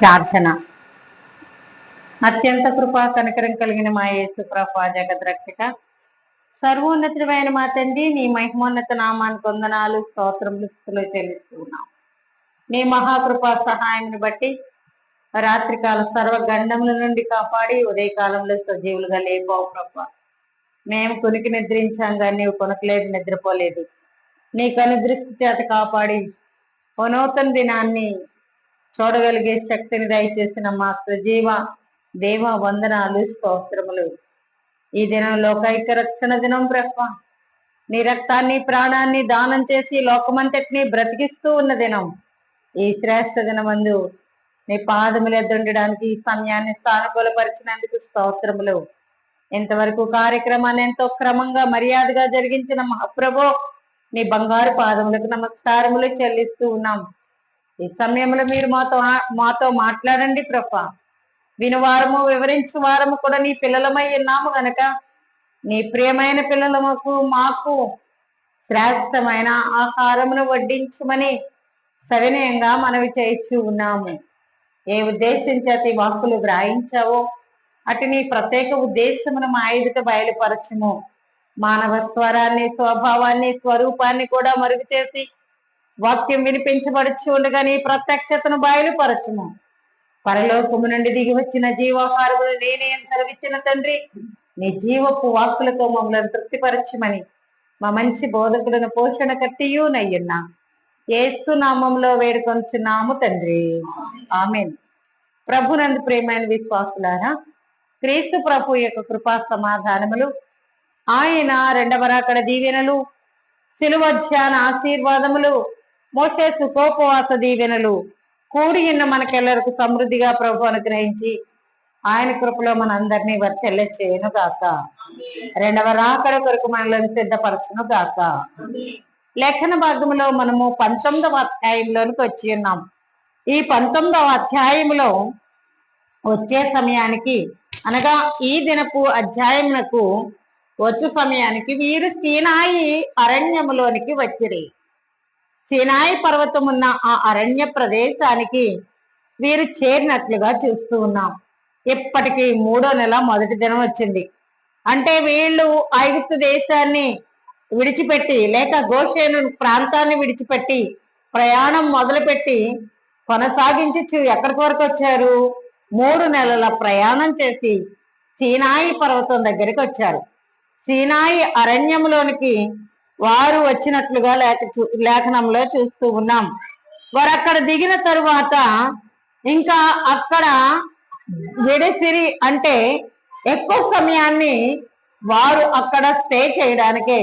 ప్రార్థన. అత్యంత కృపా కనికరం కలిగిన మా యేసు ప్రభు జగద్రక్షక, సర్వోన్నతుడైన మా తండ్రి, నీ మహిమోన్నత నామానికి వందనాలు, స్తోత్రములు, స్తుతులు చెల్లిస్తూ ఉన్నాం. నీ మహాకృపా సహాయాన్ని బట్టి రాత్రికాల సర్వ గండముల నుండి కాపాడి ఉదయకాలంలో సజీవులుగా లేపావు ప్రభు. మేము కొనికి నిద్రించాం కానీ నీవు కొనకలేదు, నిద్రపోలేదు. నీ కనుదృష్టి చేత కాపాడి ఓ నూతన దినాన్ని చూడగలిగే శక్తిని దయచేసిన మా సజీవ దేవ వందనాలు, స్తోత్రములు. ఈ దినం లోకైక రక్షణ దినం ప్రభు. నీ రక్తాన్ని ప్రాణాన్ని దానం చేసి లోకమంతటిని బ్రతికిస్తూ ఉన్న దినం. ఈ శ్రేష్ఠ దినమందు నీ పాదములు ఎదుండడానికి ఈ సమయాన్ని సానుకూలపరిచినందుకు స్తోత్రములు. ఇంతవరకు కార్యక్రమాన్ని ఎంతో క్రమంగా మర్యాదగా జరిగించిన మహాప్రభో, నీ బంగారు పాదములకు నమస్కారములు చెల్లిస్తూ ఉన్నాం. ఈ సమయంలో మీరు మాతో మాట్లాడండి ప్రభా. వినువారము వివరించు వారము కూడా నీ పిల్లలమై ఉన్నాము గనక నీ ప్రియమైన పిల్లలకు మాకు శ్రేష్టమైన ఆహారమును వడ్డించమని సవినయంగా మనవి చేయించు ఉన్నాము. ఏ ఉద్దేశం చేత ఈ వాక్కులు వ్రాయించావో అటు నీ ప్రత్యేక ఉద్దేశమును మా ఎదుట బయలుపరచము. మానవ స్వరాన్ని, స్వభావాన్ని, స్వరూపాన్ని కూడా మరుగు చేసి వాక్యం వినిపించబడుచు ఉండగా నీ ప్రత్యక్షతను బయలుపరచుము. పరలోకము నుండి దిగి వచ్చిన జీవాహారములు నేనే అని సెలవిచ్చిన తండ్రి, నీ జీవపు వాక్కులతో మమ్మల్ని తృప్తిపరచమని మా మంచి బోధకులను పోషణ కట్టియు నయ్యున్నా యేసు నామంలో వేడుకొంచున్నాము తండ్రి, ఆమేన్. ప్రభునందు ప్రేమైన విశ్వాసులారా, క్రీస్తు ప్రభు యొక్క కృపా సమాధానములు, ఆయన రెండవ రాకడ దీవెనలు, శిలువ ధ్యాన ఆశీర్వాదములు, మోషే సుఖోపవాస దీవెనలు కూడి ఉన్న మనకెల్లరకు సమృద్ధిగా ప్రభు అనుగ్రహించి ఆయన కృపలో మన అందరినీ వర్చెల్ల చేయను గాక. రెండవ రాకడ కొరకు మనల్ని సిద్ధపరచును గాక. లేఖన భాగంలో మనము 19వ అధ్యాయంలోనికి వచ్చి ఉన్నాం. ఈ 19వ అధ్యాయంలో వచ్చే సమయానికి, అనగా ఈ దినపు అధ్యాయమునకు వచ్చు సమయానికి వీరు సీనాయి అరణ్యములోనికి వచ్చిరి. సీనాయి పర్వతం ఉన్న ఆ అరణ్య ప్రదేశానికి వీరు చేరినట్లుగా చూస్తూ ఉన్నాం. ఇప్పటికి 3వ నెల మొదటి దినం వచ్చింది. అంటే వీళ్ళు ఐగుప్తు దేశాన్ని విడిచిపెట్టి, లేక గోషేను ప్రాంతాన్ని విడిచిపెట్టి ప్రయాణం మొదలుపెట్టి కొనసాగించు ఎక్కడికి వరకు వచ్చారు? 3 నెలల ప్రయాణం చేసి సీనాయి పర్వతం దగ్గరికి వచ్చారు. సీనాయి అరణ్యంలోనికి వారు వచ్చినట్లుగా లేఖనంలో చూస్తూ ఉన్నాం. వారు అక్కడ దిగిన తరువాత ఇంకా అక్కడ విడిసిరి, అంటే ఎక్కువ సమయాన్ని వారు అక్కడ స్టే చేయడానికి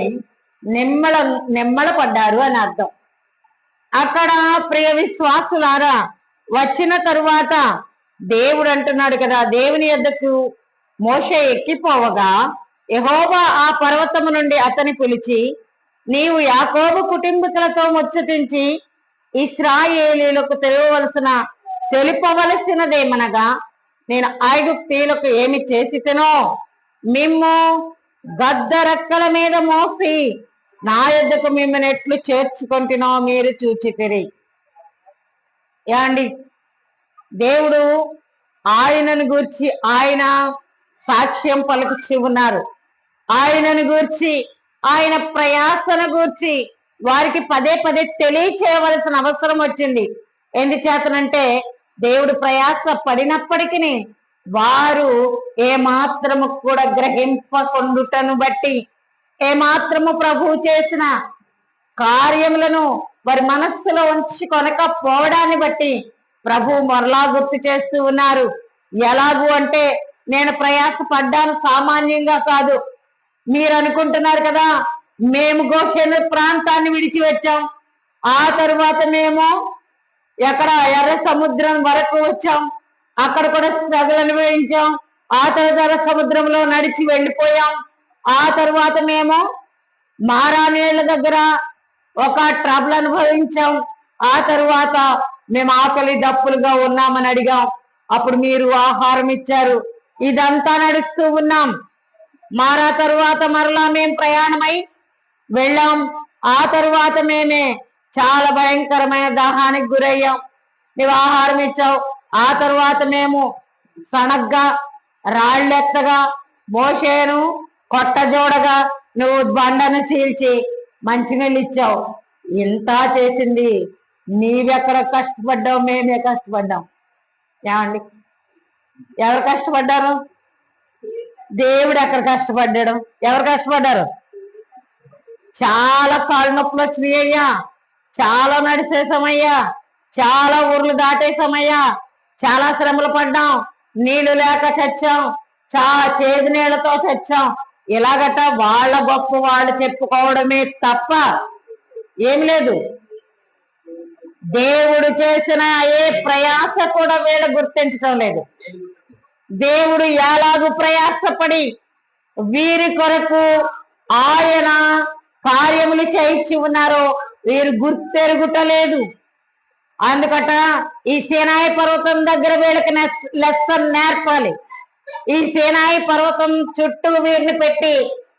నిమ్మల పడ్డారు అని అర్థం. అక్కడ ప్రియ విశ్వాసులారా, వచ్చిన తరువాత దేవుడు అంటున్నాడు కదా, దేవుని యొద్దకు మోషే ఎక్కిపోవగా యెహోవా ఆ పర్వతము నుండి అతని పిలిచి, నీవు యాకోబు కుటుంబీకులతో ముచ్చటించి ఇశ్రాయేలీయులకు తెలుపవలసినదేమనగా, నేను ఐగుప్తీయులకు ఏమి చేసితినో మిమ్ము గద్దరెక్కల మీద మోసి నా యొద్దకు మిమ్మల్ని ఎట్లు చేర్చుకుంటునో మీరు చూచితిరి. ఏమండి, దేవుడు ఆయనను గూర్చి ఆయన సాక్ష్యం పలుకుచి ఉన్నారు. ఆయనను గూర్చి, ఆయన ప్రయాసను గూర్చి వారికి పదే పదే తెలియచేయవలసిన అవసరం వచ్చింది. ఎందుచేతనంటే దేవుడు ప్రయాస పడినప్పటికీ వారు ఏమాత్రము కూడా గ్రహింపకుండుటను బట్టి, ఏమాత్రము ప్రభువు చేసిన కార్యములను వారి మనస్సులో ఉంచి కొనకపోవడాన్ని బట్టి ప్రభు మరలా గుర్తు చేస్తూ ఉన్నారు. ఎలాగూ అంటే, నేను ప్రయాస పడ్డాను సామాన్యంగా కాదు. మీరు అనుకుంటున్నారు కదా, మేము గోషేను ప్రాంతాన్ని విడిచి వచ్చాం, ఆ తరువాత మేము ఎక్కడ ఎర్ర సముద్రం వరకు వచ్చాం, అక్కడ కూడా స్ట్రగుల్ అనుభవించాం, ఆ తర్వాత ఎర్ర సముద్రంలో నడిచి వెళ్ళిపోయాం, ఆ తర్వాత మేము మారా నీళ్ళ దగ్గర ఒక ట్రబుల్ అనుభవించాం, ఆ తరువాత మేము ఆకలి దప్పులుగా ఉన్నామని అడిగాం, అప్పుడు మీరు ఆహారం ఇచ్చారు. ఇదంతా నడుస్తూ ఉన్నాం. మారా తరువాత మరలా మేము ప్రయాణమై వెళ్ళాం. ఆ తరువాత మేమే చాలా భయంకరమైన దాహానికి గురయ్యాం. నీవు ఆహారం ఇచ్చావు, ఆ తరువాత మేము సణగ్గా రాళ్ళెత్తగా మోషేను కొట్టజోడగా నువ్వు బండను చీల్చి మంచినీళ్ళు ఇచ్చావు. ఇంత చేసింది నీవెక్కడ కష్టపడ్డావు, మేమే కష్టపడ్డాం. ఏమండి, ఎవరు కష్టపడ్డారు? దేవుడు ఎక్కడ కష్టపడ్డాడు? ఎవరు కష్టపడ్డారు? చాలా కాళ్ళు నొప్పులు వచ్చినాయి అయ్యా, చాలా నడిచేసామయ్యా, చాలా ఊర్లు దాటేసామయ్యా, చాలా శ్రమలు పడ్డాం, నీళ్లు లేక చచ్చాం, చేదు నీళ్లతో చచ్చాం. ఇలాగట వాళ్ళ గొప్ప వాళ్ళు చెప్పుకోవడమే తప్ప ఏమి లేదు. దేవుడు చేసిన ఏ ప్రయాస కూడా వీళ్ళు గుర్తించడం లేదు. దేవుడు ఎలాగూ ప్రయాసపడి వీరి కొరకు ఆయన కార్యములు చేయించి ఉన్నారో వీరు గుర్తెరుగుటలేదు. అందుకట ఈ సీనాయి పర్వతం దగ్గర వీళ్ళకి లెసన్ నేర్పాలి. ఈ సీనాయి పర్వతం చుట్టూ వీరిని పెట్టి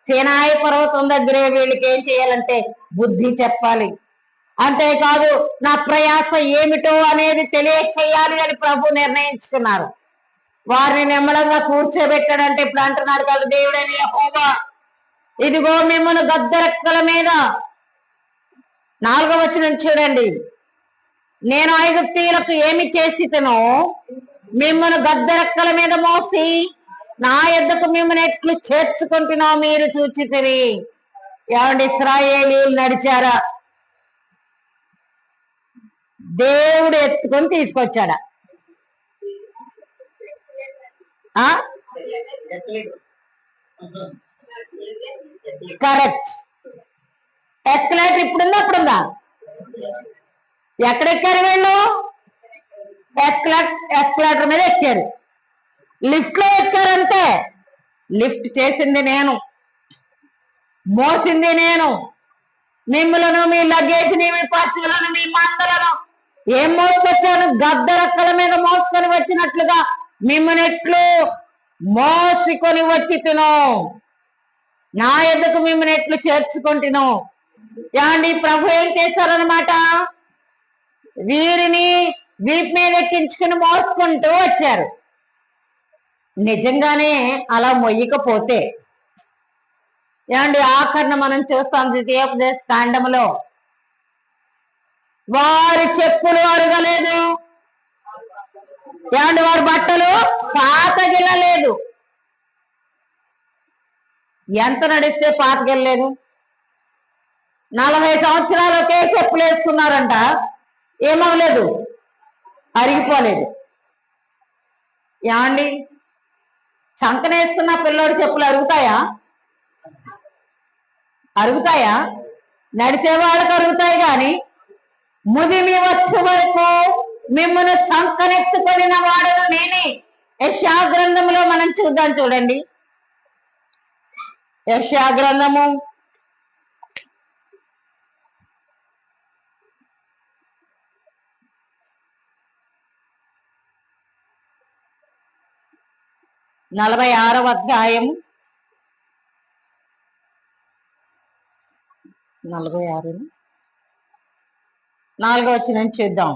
సీనాయి పర్వతం దగ్గరే వీళ్ళకి ఏం చేయాలంటే బుద్ధి చెప్పాలి. అంతేకాదు నా ప్రయాస ఏమిటో అనేది తెలియచేయాలి అని ప్రభు నిర్ణయించుకున్నారు. వారిని నిమ్మలంగా కూర్చోబెట్టాడంటే ఇప్పుడు అంటున్నాడు కదా దేవుడని యెహోవా, ఇదిగో మిమ్మల్ని గద్దరెక్కల మీద, 4వ వచనం చూడండి, నేను ఐగుప్తీయులకు ఏమి చేసితనో మిమ్మల్ని గద్దరెక్కల మీద మోసి నా యొద్దకు మిమ్మల్ని ఎట్లు చేర్చుకుంటున్నా మీరు చూచితిరి. ఏమండి, ఇశ్రాయేలీయులు నడిచారా? దేవుడు ఎత్తుకొని తీసుకొచ్చాడా? కరెక్ట్. ఎస్కలేటర్ ఇప్పుడుందా అప్పుడుందా? ఎక్కడెక్కారు వీళ్ళు? ఎస్కలేటర్ మీద ఎక్కారు, లిఫ్ట్ లో ఎక్కారంటే లిఫ్ట్ చేసింది నేను, మోసింది నేను. మిమ్మలను, మీ లగేజ్ని, మీ పశువులను, మీ మందలను ఏం మోసుకొచ్చాను? గద్దరక్కల మీద మోసుకొని వచ్చినట్లుగా మిమ్మల్ని ఎట్లు మోసుకొని వచ్చి తిను, నా యొద్దకు మిమ్మల్ని ఎట్లు చేర్చుకుంటును. ఏమండి, ప్రభు ఏం చేశారనమాట? వీరిని వీపు మీద ఎక్కించుకుని మోసుకుంటూ వచ్చారు. నిజంగానే అలా మొయ్యకపోతే ఏమండి, ఆఖరణ మనం చూస్తాం ద్వితీయోపదేశ కాండములో వారి చెప్పులు అరగలేదు, ఏమండి వారి బట్టలు పాతగిల్లలేదు. ఎంత నడిస్తే పాతగిల్లలేదు? 40 సంవత్సరాలు ఒకే చెప్పులు వేసుకున్నారంట, ఏమవలేదు, అరిగిపోలేదు. ఏమండి, చంకనేసుకున్న పిల్లోడి చెప్పులు అరుగుతాయా? అరుగుతాయా? నడిచే వాళ్ళకు అరుగుతాయి, కానీ ముదిమి వచ్చే వరకు మిమ్మల్ని చంకనెత్తుకొనిన వాడను నేనే. యెషయా గ్రంథములో మనం చూద్దాం, చూడండి. యెషయా గ్రంథము 46వ అధ్యాయం 4వ వచనం చూద్దాం.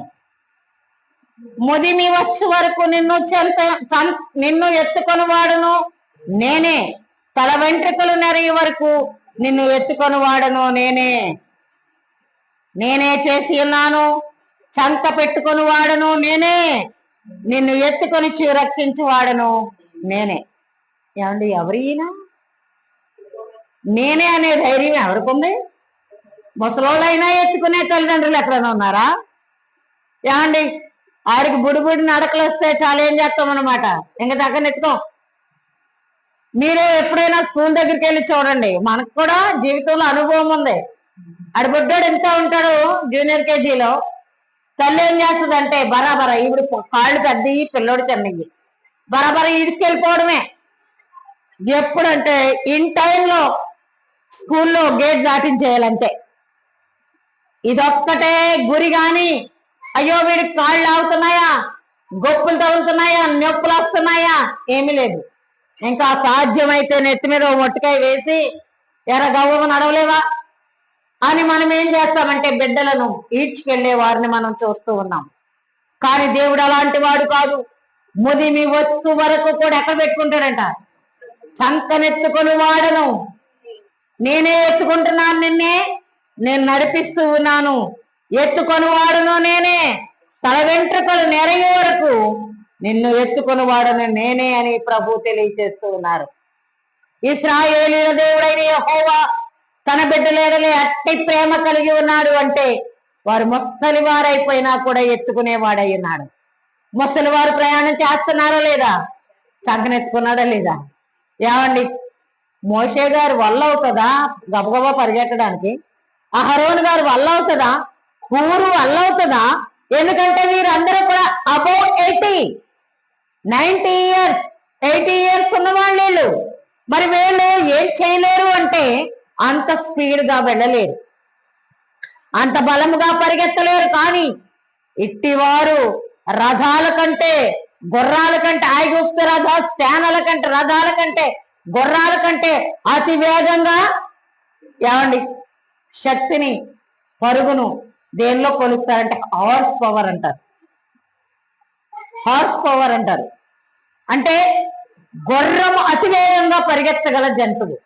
ముదిమి వచ్చే వరకు నిన్ను ఎత్తుకొని వాడును నేనే, తల వెంట్రుకలు నెరిగే వరకు నిన్ను ఎత్తుకొని వాడును నేనే. నేనే చేసి ఉన్నాను, చంక పెట్టుకొని వాడను నేనే, నిన్ను ఎత్తుకొని రక్షించి వాడను నేనే. ఏమండి, ఎవరైనా నేనే అనే ధైర్యం ఎవరికుంది? ముసలోళ్ళైనా ఎత్తుకునే తల్లిదండ్రులు ఎక్కడైనా ఉన్నారా? ఏమండి, ఆడికి బుడిబుడి నడకలు వస్తే చాలా ఏం చేస్తామన్నమాట, ఇంక దగ్గర ఎత్తుకోం. మీరే ఎప్పుడైనా స్కూల్ దగ్గరికి వెళ్ళి చూడండి, మనకు కూడా జీవితంలో అనుభవం ఉంది. ఆడబుడ్డోడు ఎంత ఉంటాడు జూనియర్ కేజీలో, తల్లి ఏం చేస్తుందంటే బరాబరా ఈవిడ కాళ్ళు పెద్దవి, పిల్లోడు చిన్నవి, బరాబరా ఈడ్చుకెళ్ళిపోవడమే. ఎప్పుడంటే ఇన్ టైంలో స్కూల్లో గేట్ దాటించేయాలంటే. ఇదొక్కటే గురి. గాని అయ్యో వీడికి కాళ్ళు ఆగుతున్నాయా, గొప్పులు తగులుతున్నాయా, నొప్పులు వస్తున్నాయా, ఏమీ లేదు. ఇంకా సాధ్యమైతే నెత్తి మీద మొట్టకాయ వేసి గవ్వమ నడవలేవా అని మనం ఏం చేస్తామంటే బిడ్డలను ఈడ్చుకెళ్లే వారిని మనం చూస్తూ ఉన్నాం. కానీ దేవుడు అలాంటి వాడు కాదు. ముదిమి వచ్చు వరకు కూడా ఎక్కడ పెట్టుకుంటాడంట? చంకనెత్తుకొని వాడను. నేనే ఎత్తుకుంటున్నాను, నేను నడిపిస్తూ ఉన్నాను. ఎత్తుకొని వాడను నేనే, తల వెంట్రుకలు నెరగే వరకు నిన్ను ఎత్తుకొని వాడను నేనే అని ప్రభు తెలియజేస్తూ ఉన్నారు. ఇశ్రాయేలీయుల దేవుడైన యెహోవా తన బిడ్డల ఎడల అట్టి ప్రేమ కలిగి ఉన్నాడు అంటే వారు ముసలి వారైపోయినా కూడా ఎత్తుకునేవాడై ఉన్నాడు. ముసలి వారు ప్రయాణం చేస్తున్నారా లేదా? చంకనెత్తుకున్నాడా లేదా? ఏమండి, మోషే గారు వల్ల అవుతుందా గబగబా పరిగెట్టడానికి? అహరోన్ గారు వల్ల అవుతుందా? ఊరు వల్ల అవుతుందా? ఎందుకంటే వీరందరూ కూడా అబౌవ్ 90 ఇయర్స్ 80 ఇయర్స్ ఉన్న వాళ్ళు. మరి వీళ్ళు ఏం చేయలేరు అంటే అంత స్పీడ్ గా వెళ్ళలేరు, అంత బలముగా పరిగెత్తలేరు. కానీ ఇట్టివారు రథాల కంటే గుర్రాల కంటే, ఐగుప్తు సేనల కంటే, రథాల కంటే, గుర్రాల కంటే అతి వేగంగా ఏమండి శక్తిని, పరుగును దేనిలో కొలుస్తారంటే హార్స్ పవర్ అంటారు. హార్స్ పవర్ అంటారు అంటే గుర్రము అతి వేగంగా పరిగెత్తగల జంతువు.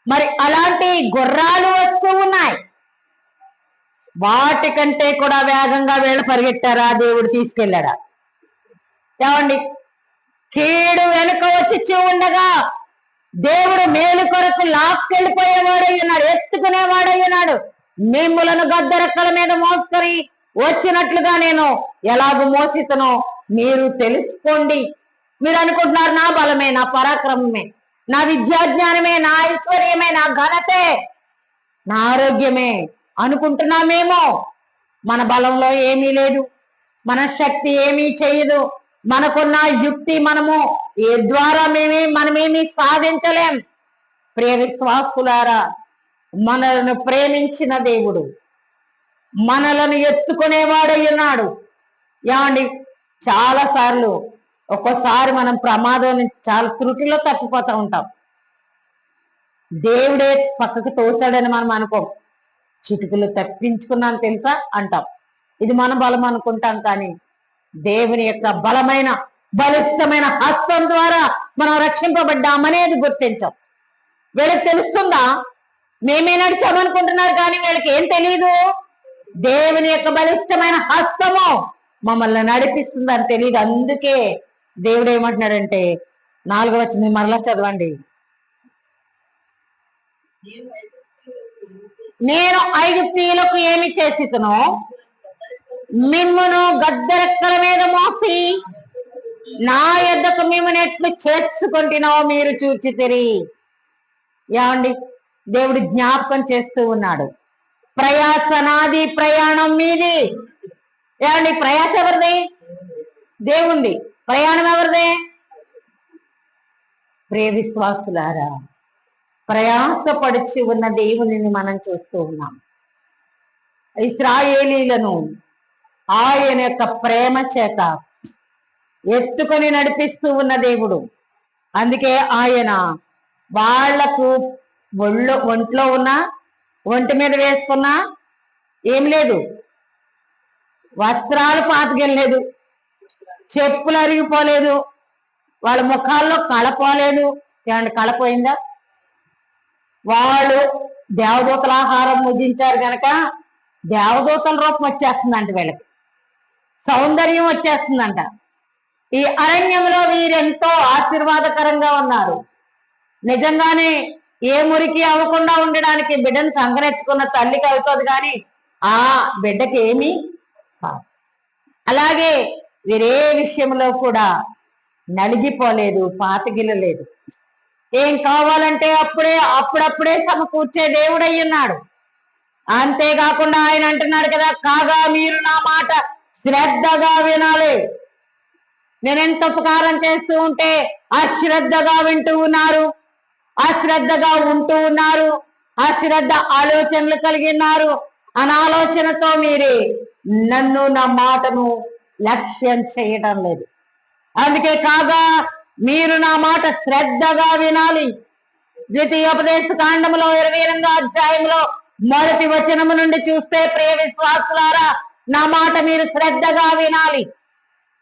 మరి అలాంటి గుర్రాలు వస్తూ ఉన్నాయి, వాటికంటే కూడా వేగంగా వీళ్ళు పరిగెట్టారా? దేవుడు తీసుకెళ్ళాడా? ఏమండి, కీడు వెనుక వచ్చి ఉండగా దేవుడు మేలు కొరకు లాక్కెళ్ళిపోయేవాడై ఉన్నాడు, ఎత్తుకునేవాడై ఉన్నాడు. మిమ్ములను గద్దరెక్కల మీద మోసుకొని వచ్చినట్లుగా నేను ఎలాగూ మోసితనో మీరు తెలుసుకోండి. మీరు అనుకుంటున్నారు నా బలమే, నా పరాక్రమమే, నా విద్యాజ్ఞానమే, నా ఐశ్వర్యమే, నా ఘనతే, నా ఆరోగ్యమే అనుకుంటున్నామేమో. మన బలంలో ఏమీ లేదు, మన శక్తి ఏమీ చేయదు, మనకున్న యుక్తి మనము ఏ ద్వారా మనమేమీ సాధించలేం. ప్రియ విశ్వాసులారా, మనలను ప్రేమించిన దేవుడు మనలను ఎత్తుకునేవాడై ఉన్నాడు. ఏమండి, చాలా సార్లు ఒక్కోసారి మనం ప్రమాదం చాలా త్రుటిలో తప్పిపోతూ ఉంటాం. దేవుడే పక్కకు తోసాడని మనం అనుకోం, చిటుకులు తప్పించుకున్నాను తెలుసా అంటాం. ఇది మన బలం అనుకుంటాం, కానీ దేవుని యొక్క బలమైన బలిష్టమైన హస్తం ద్వారా మనం రక్షింపబడ్డామనేది గుర్తించాం. వీళ్ళకి తెలుస్తుందా? మేమే నడిచామనుకుంటున్నారు, కానీ వీళ్ళకి ఏం తెలియదు. దేవుని యొక్క బలిష్టమైన హస్తము మమ్మల్ని నడిపిస్తుందని తెలియదు. అందుకే దేవుడు ఏమంటున్నాడంటే 4వ వచనం మరలా చదవండి. నేను ఐగుప్తీయులకు ఏమి చేసితునో మిమ్మును గద్దరెక్కల మీద మోసి నా యొద్దకు మిమ్మల్ని ఎట్లు చేర్చుకుంటున్నో మీరు చూచితిరి. ఏమండి, దేవుడు జ్ఞాపకం చేస్తూ ఉన్నాడు, ప్రయాస నాది, ప్రయాణం మీది. ఏమండి, ప్రయాస ఎవరిది? దేవుంది. ప్రయాణం ఎవరిదే? ప్రియ విశ్వాసులారా, ప్రయాసపడిచి ఉన్న దేవునిని మనం చూస్తూ ఉన్నాం. ఇశ్రాయేలీలను ఆయన యొక్క ప్రేమ చేత ఎత్తుకొని నడిపిస్తూ ఉన్న దేవుడు. అందుకే ఆయన వాళ్లకు ఒంట్లో ఉన్న, ఒంటి మీద వేసుకున్నా ఏం లేదు, వస్త్రాలు పాతకెళ్ళలేదు, చెప్పులు అరిగిపోలేదు, వాళ్ళ ముఖాల్లో కళపోలేదు. ఏమంటే కళపోయిందా? వాళ్ళు దేవదూతల ఆహారం భుజించారు కనుక దేవదూతల రూపం వచ్చేస్తుందంట, వీళ్ళకి సౌందర్యం వచ్చేస్తుందంట. ఈ అరణ్యంలో వీరెంతో ఆశీర్వాదకరంగా ఉన్నారు. నిజంగానే ఏ మురికి అవ్వకుండా ఉండడానికి బిడ్డను సంగనెత్తుకున్న తల్లికి అవుతుంది, కానీ ఆ బిడ్డకి ఏమీ కాదు. అలాగే వీరే విషయంలో కూడా నలిగిపోలేదు, పాతగిలలేదు. ఏం కావాలంటే అప్పుడప్పుడే సమకూర్చే దేవుడై ఉన్నాడు. అంతేకాకుండా ఆయన అంటున్నాడు కదా, కాగా మీరు నా మాట శ్రద్ధగా వినాలి. నేనెంత ఉపకారం చేస్తూ ఉంటే అశ్రద్ధగా వింటూ ఉన్నారు, అశ్రద్ధగా ఉంటూ ఉన్నారు, అశ్రద్ధ ఆలోచనలు కలిగి ఉన్నారు. అనాలోచనతో మీరే నన్ను, నా మాటను లక్ష్యం చేయడం లేదు. అందుకే కాగా మీరు నా మాట శ్రద్ధగా వినాలి. ద్వితీయోపదేశ కాండములో 28వ అధ్యాయంలో 1వ వచనము నుండి చూస్తే, ప్రియ విశ్వాసులారా, నా మాట మీరు శ్రద్ధగా వినాలి.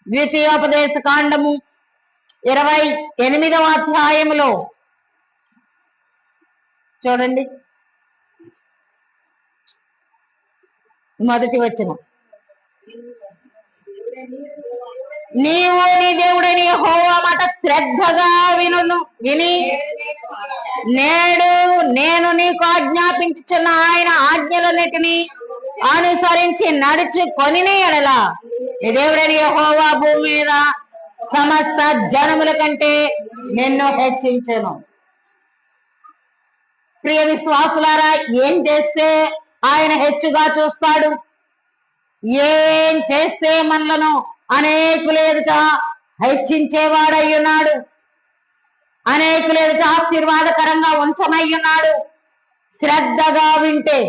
ద్వితీయోపదేశ కాండము 28వ అధ్యాయములో చూడండి, మొదటి వచనం. నీవు నీ దేవుడని యెహోవా మాట శ్రద్ధగా విని నేడు నేను నీకు ఆజ్ఞాపించుచున్న ఆయన ఆజ్ఞలన్నిటినీ అనుసరించి నడుచుకొని ఎడల నీ దేవుడని యెహోవా భూమి మీద సమస్త జనముల కంటే నిన్ను హెచ్చించెను. ప్రియ విశ్వాసులారా, ఏం చేస్తే ఆయన హెచ్చుగా చూస్తాడు? ఏం చేస్తే మనలను అనేకుల ఎదుట హెచ్చించేవాడయ్యున్నాడు, అనేకుల ఎదుట ఆశీర్వాదకరంగా ఉంచనయ్యున్నాడు శ్రద్ధగా వింటే.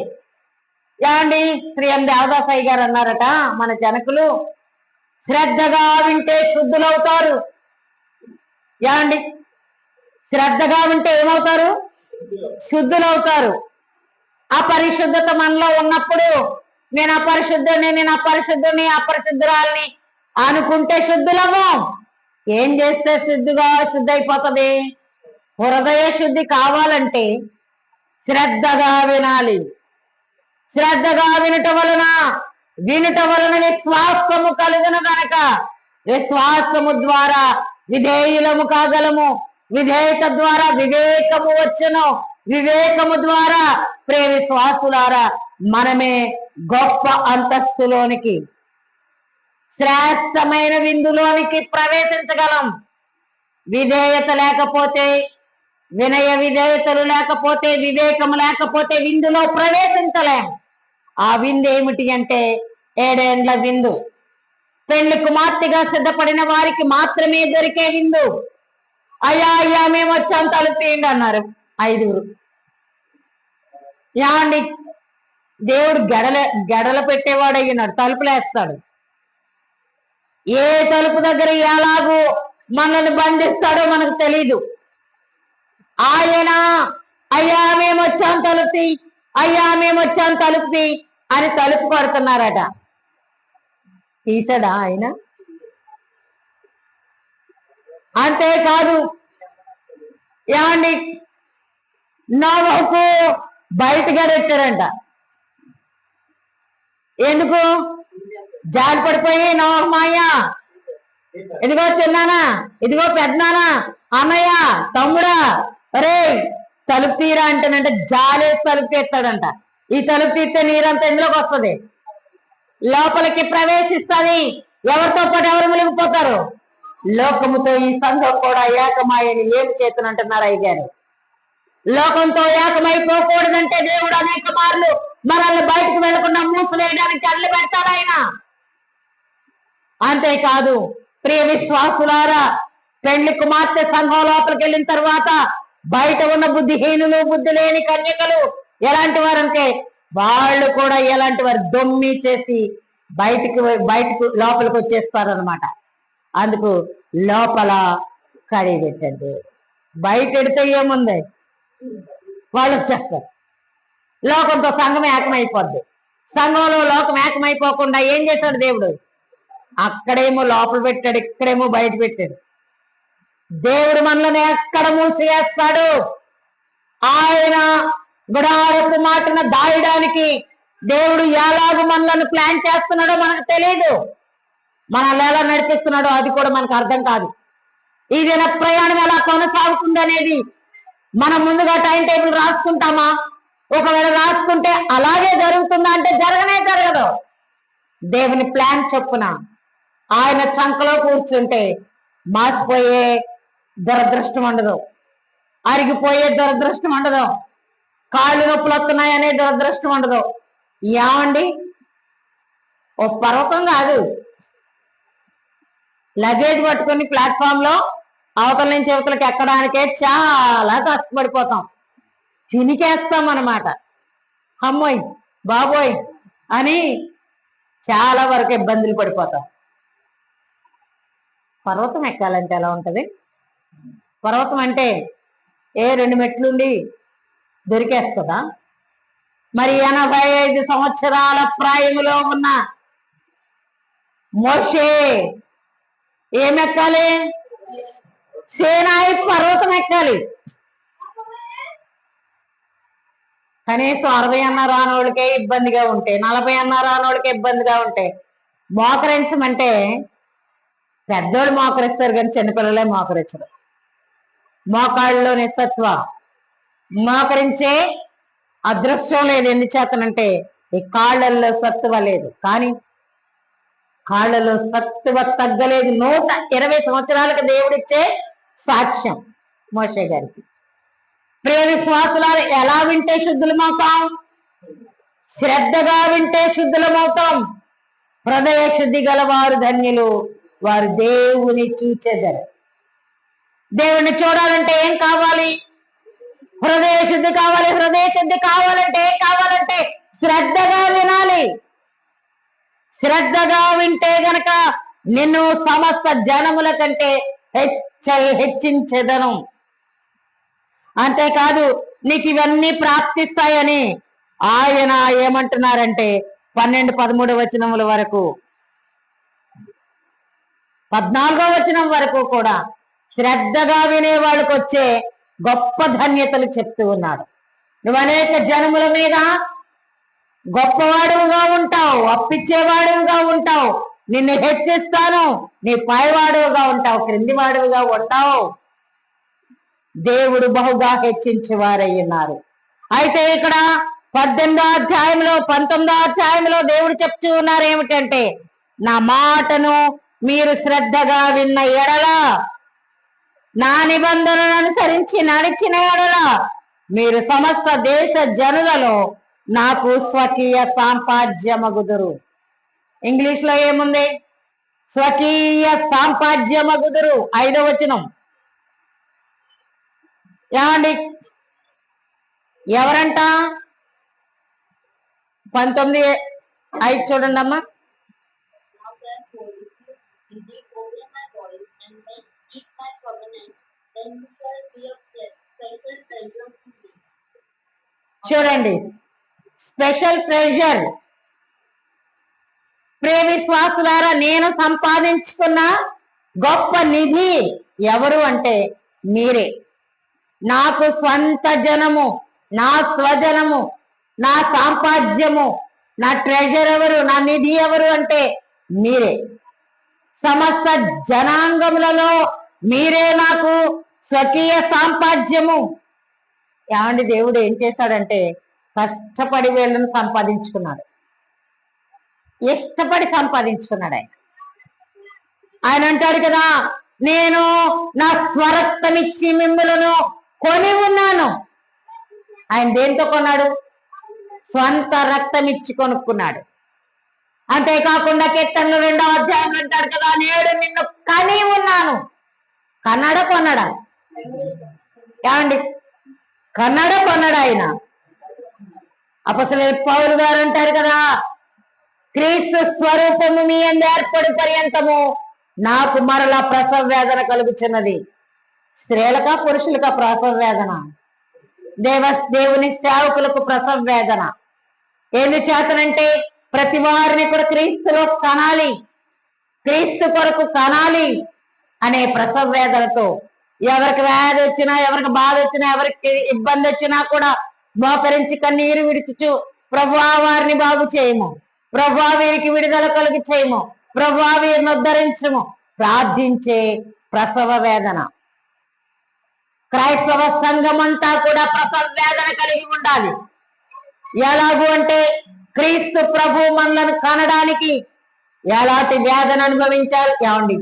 ఏమండి, శ్రీ ఎం దేవదాసయ్య గారు అన్నారట, మన జనకులు శ్రద్ధగా వింటే శుద్ధులవుతారు. ఏమండి, శ్రద్ధగా వింటే ఏమవుతారు? శుద్ధులవుతారు. అపరిశుద్ధత మనలో ఉన్నప్పుడు నేను అపరిశుద్ధుని అపరిశుద్ధురాలని అనుకుంటే శుద్ధులము. ఏం చేస్తే శుద్ధైపోతుంది? హృదయ శుద్ధి కావాలంటే శ్రద్ధగా వినాలి. శ్రద్ధగా వినుట వలన విశ్వాసము కలుగును గనక విశ్వాసము ద్వారా విధేయులము కాగలము, విధేయత ద్వారా వివేకము వచ్చును, వివేకము ద్వారా ప్రియ విశ్వాసులారా మనమే గొప్ప అంతస్తులోనికి, శ్రేష్టమైన విందులోనికి ప్రవేశించగలం. విధేయత లేకపోతే, వినయ విధేయతలు లేకపోతే, వివేకము లేకపోతే విందులో ప్రవేశించలేం. ఆ విందు ఏమిటి అంటే 7 ఏండ్ల విందు. పెళ్లి కుమార్తెగా సిద్ధపడిన వారికి మాత్రమే దొరికే విందు. అయ్యా మేము వచ్చాం, తలుపు తీయండి అన్నారు 5గురు. యాండి, దేవుడు గడల పెట్టేవాడు అయ్యున్నాడు, తలుపులేస్తాడు. ఏ తలుపు దగ్గర ఎలాగూ మనల్ని బంధిస్తాడో మనకు తెలీదు. ఆయన అయ్యా మేము వచ్చాం తలుపు తీ అని తలుపు కొడుతున్నారట. తీసాడా ఆయన? అంతేకాదు, ఏమండి, నోవహుకు బయటగా పెట్టారంట. ఎందుకు? జాలి పడిపోయి నోవహు మాయ, ఇదిగో చిన్నానా, ఇదిగో పెద్దనానా, అన్నయ్య, తమ్ముడా, అరే తలుపు తీరా అంటేనంటే జాలేసి తలుపు తీస్తాడంట. ఈ తలుపు తీస్తే నీరంతా ఎందులోకి వస్తుంది? లోపలికి ప్రవేశిస్తుంది. ఎవరితో పాటు ఎవరు మునిగిపోతారు? లోకముతో ఈ సంఘం కూడా ఏకమాయని ఏమి చేతునంటున్నారు అయ్యారు. లోకంతో ఏకమైపోకూడదంటే దేవుడు అనేక మార్లు మనల్ని బయటకు వెళ్లకుండా మూసివేయడానికి అడ్లు పెడతాడు ఆయన. అంతేకాదు ప్రియ విశ్వాసులారా, పెళ్లి కుమార్తె సంఘం లోపలికి వెళ్ళిన తర్వాత బయట ఉన్న బుద్ధిహీనులు, బుద్ధి లేని కన్యకలు ఎలాంటి వారంటే వాళ్ళు కూడా ఎలాంటి వారు? దొమ్మి చేసి బయటకు లోపలికి వచ్చేస్తారనమాట. అందుకు లోపల కడిగి పెట్టండి. బయట ఎడితే ఏముంది? వాళ్ళు వచ్చేస్తారు. లోకంతో సంఘం ఏకమైపోద్ది. సంఘంలో లోకం ఏకమైపోకుండా ఏం చేశాడు దేవుడు? అక్కడేమో లోపల పెట్టాడు, ఇక్కడేమో బయట పెట్టాడు. దేవుడు మనల్ని ఎక్కడ మూసివేస్తాడు? ఆయన గుడారపు మాటను దాయడానికి దేవుడు ఎలాగ మనల్ని ప్లాన్ చేస్తున్నాడో మనకు తెలియదు. మనల్ని ఎలా నడిపిస్తున్నాడో అది కూడా మనకు అర్థం కాదు. ఈ దిన ప్రయాణం ఎలా కొనసాగుతుంది అనేది మనం ముందుగా టైం టేబుల్ రాసుకుంటామా? ఒకవేళ రాసుకుంటే అలాగే జరుగుతుందా అంటే జరగదు. దేవుని ప్లాన్ చొప్పున ఆయన చంకలో కూర్చుంటే మాసిపోయే దురదృష్టం ఉండదు, అరిగిపోయే దురదృష్టం ఉండదు, కాళ్ళు నొప్పులు వస్తున్నాయనే దురదృష్టం ఉండదు. ఏమండి, ఓ పర్వతం కాదు, లగేజ్ పట్టుకుని ప్లాట్ఫామ్ లో అవతల నుంచి అవతలకి ఎక్కడానికే చాలా కష్టపడిపోతాం, చినికేస్తాం అన్నమాట. అమ్మోయ్ బాబోయ్ అని చాలా వరకు ఇబ్బందులు పడిపోతాం. పర్వతం ఎక్కాలంటే ఎలా ఉంటది? పర్వతం అంటే 2 మెట్లుండి దొరికేస్తుందా? మరి 85 సంవత్సరాల ప్రాయములో ఉన్న మోషే ఏమెక్కాలి? సేనాయి పర్వతం ఎక్కాలి. కనీసం 60 అన్న రానోళ్ళకే ఇబ్బందిగా ఉంటే, 40 అన్న రానోళ్ళకే ఇబ్బందిగా ఉంటే మోకరించమంటే పెద్దోళ్ళు మోకరిస్తారు కానీ చిన్నపిల్లలే మోకరించరు. మోకాళ్ళలో నిస్సత్వ, మోకరించే అదృష్టం లేదు. ఎందుచేతనంటే ఈ కాళ్ళల్లో సత్తువ లేదు. కానీ కాళ్ళలో సత్తువ తగ్గలేదు. 120 సంవత్సరాలకు దేవుడిచ్చే సాక్ష్యం మోషే గారికి. ప్రియ విశ్వాసులారు, ఎలా వింటే శుద్ధులమవుతాం? శ్రద్ధగా వింటే శుద్ధులమవుతాం. హృదయ శుద్ధి గలవారు ధన్యులు, వారు దేవుని చూచెదరు. దేవుణ్ణి చూడాలంటే ఏం కావాలి? హృదయ శుద్ధి కావాలి. హృదయ శుద్ధి కావాలంటే ఏం కావాలంటే శ్రద్ధగా వినాలి. శ్రద్ధగా వింటే గనక నిన్ను సమస్త జనముల కంటే హెచ్చించెదను. అంతేకాదు నీకు ఇవన్నీ ప్రాప్తిస్తాయని ఆయన ఏమంటున్నారంటే 12-13 వచనముల వరకు, 14వ వచనం వరకు కూడా శ్రద్ధగా వినే వాళ్ళకి వచ్చే గొప్ప ధన్యతలు చెప్తూ ఉన్నాడు. నువ్వు అనేక జనముల మీద గొప్పవాడుగా ఉంటావు, అప్పిచ్చేవాడుగా ఉంటావు, నిన్ను హెచ్చిస్తాను, నీ పైవాడుగా ఉంటావు, క్రింది వాడుగా ఉంటావు. దేవుడు బహుగా హెచ్చించేవారై ఉన్నారు. అయితే ఇక్కడ 18వ అధ్యాయంలో 19వ అధ్యాయంలో దేవుడు చెప్తూ ఉన్నారు ఏమిటంటే, నా మాటను మీరు శ్రద్ధగా విన్న ఎడల, నా నిబంధనను అనుసరించి నడిచిన ఎడల మీరు సమస్త దేశ జనులలో నాకు స్వకీయ సాంపాద్యమగుదురు. ఇంగ్లీష్ లో ఏముంది? స్వకీయ సాంపాద్యమగుదురు. 5వ వచనం ఏమండి? ఎవరంట? 19:5 చూడండి అమ్మా. చూడండి, స్పెషల్ ట్రెజర్. ప్రియ విశ్వాసులారా, నేను సంపాదించుకున్న గొప్ప నిధి ఎవరు అంటే మీరే. నాకు స్వంత జనము, నా స్వజనము, నా సాంపాద్యము, నా ట్రెజర్ ఎవరు, నా నిధి ఎవరు అంటే మీరే. సమస్త జనాంగములలో మీరే నాకు స్వకీయ సాంపాద్యము. ఏమండి, దేవుడు ఏం చేశాడంటే కష్టపడి వీళ్ళని సంపాదించుకున్నాడు, ఇష్టపడి సంపాదించుకున్నాడు. ఆయన అంటాడు కదా, నేను నా స్వరక్తమిచ్చి మిమ్ములను కొని ఉన్నాను. ఆయన దేంతో కొన్నాడు? స్వంత రక్తం ఇచ్చి కొనుక్కున్నాడు. అంతేకాకుండా కీర్తనలు 2వ అధ్యాయం అంటాడు కదా, నేడు నిన్ను కని ఉన్నాను. కన్నడ కొన్నాడా? ఏమండి, కన్నడ కొన్నాడు ఆయన. అపొస్తలుడైన పౌలు గారు అంటారు కదా, క్రీస్తు స్వరూపము మీ యందు ఏర్పడి పర్యంతము నాకు మరలా ప్రసవ వేదన కలుగుచున్నది. స్త్రీలకా పురుషులకా ప్రసవ వేదన? దేవుని సేవకులకు ప్రసవ వేదన. ఎందుచేతనంటే ప్రతి వారిని కూడా క్రీస్తులో కనాలి, క్రీస్తు కొరకు కనాలి అనే ప్రసవ వేదనతో ఎవరికి వ్యాధి వచ్చినా, ఎవరికి బాధ వచ్చినా, ఎవరికి ఇబ్బంది వచ్చినా కూడా మోకరించి కన్నీరు విడిచుచు, ప్రభువా వారిని బాగు చేయము, ప్రభువా వీరికి విడుదల కలిగి చేయము, ప్రభువా వీరిని ఉద్ధరించము ప్రార్థించే ప్రసవ వేదన. క్రైస్తవ సంఘం అంతా కూడా ప్రసవ వేదన కలిగి ఉండాలి. ఎలాగూ అంటే క్రీస్తు ప్రభు మనలను కనడానికి ఎలాంటి వేదన అనుభవించారు? ఏమండి,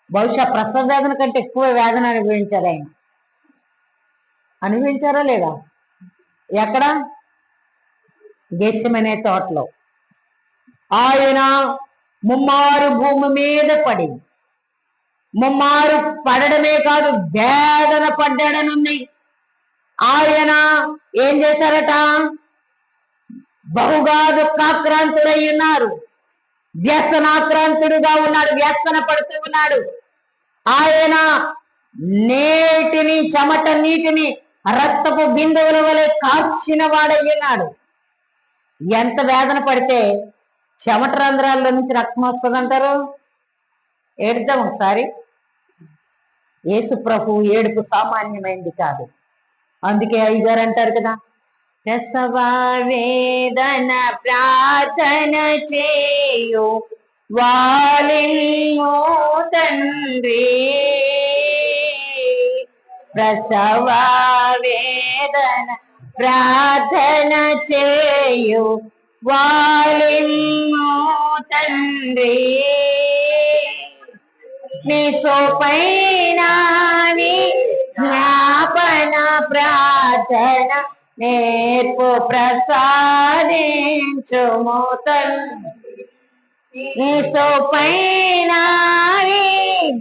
బహుశా ప్రసవ వేదన కంటే ఎక్కువ వేదన అనుభవించారు ఆయన. అనుభవించారా లేదా? ఎక్కడ? గెత్సెమనే తోటలో ఆయన ముమ్మారు భూమి మీద పడి, ముమ్మారు పడడమే కాదు వేదన పడ్డాడనుంది. ఆయన ఏం చేశారట? బహుగా దుఃఖాక్రాంతుడై ఉన్నారు, వ్యసనాక్రాంతుడుగా ఉన్నాడు, వ్యసన పడుతూ ఉన్నాడు. ఆయన నేటిని, చెమట నీటిని రక్తపు బిందువుల వలె కార్చిన వాడై ఉన్నాడు. ఎంత వేదన పడితే చెమట రంధ్రాల్లో నుంచి రక్తం వస్తుంది అంటారు? ఏడుద్దాం ఒకసారి. యేసు ప్రభు ఏడుపు సామాన్యమైంది కాదు. అందుకే అయ్యగారు అంటారు కదా, ప్రసవ వేదన ప్రార్థన చేయు వాలిల్లు తండ్రి, ప్రసవ వేదన ప్రార్థన చేయు వాలిల్లు తండ్రి, నీ సోపైన జ్ఞాపన ప్రార్థన నేర్పు ప్రసాదించుము తండ్రి, నీ సోపైన